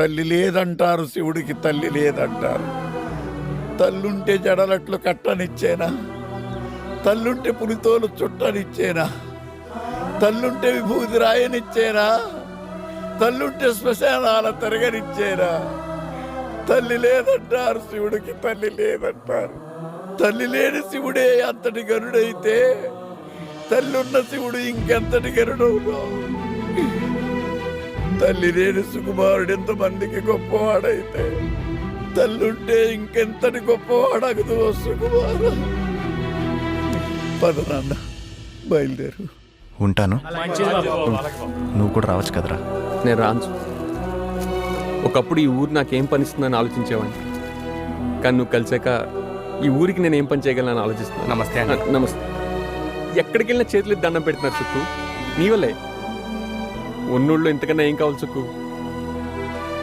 తల్లి లేదంటారు, శివుడికి తల్లి లేదంటారు. తల్లుంటే జడలట్లు కట్టనిచ్చేనా? తల్లుంటే పులితోలు చుట్టనిచ్చేనా? తల్లుంటే విభూతి రాయనిచ్చేనా? తల్లుంటే శ్మశానాల తిరగనిచ్చేనా? తల్లి లేదంటారు, శివుడికి తల్లి లేదంటారు. తల్లి లేని శివుడే అంతటి గరుడైతే తల్లున్న శివుడు ఇంకెంతటి గరుడవును? తల్లి లేని సుకుమారుడు ఎంతమందికి గొప్పవాడైతే తల్లుంటే ఇంకెంతటి గొప్పవాడగదు సుకుమారు. పద నాన్న, బయలుదేరు. ఉంటాను. నువ్వు కూడా రావచ్చు కదరా. నేను రాను. ఒకప్పుడు ఈ ఊరు నాకేం పనిస్తుందని ఆలోచించేవాడిని, కానీ నువ్వు కలిసాక ఈ ఊరికి నేను ఏం పని చేయగలను ఆలోచిస్తున్నాను. నమస్తే. నమస్తే. ఎక్కడికి వెళ్ళినా చేతులు దండం పెడుతున్నారు సుక్కు, నీ వల్లే. ఉన్నోళ్ళు ఇంతకన్నా ఏం కావాలి సుక్కు?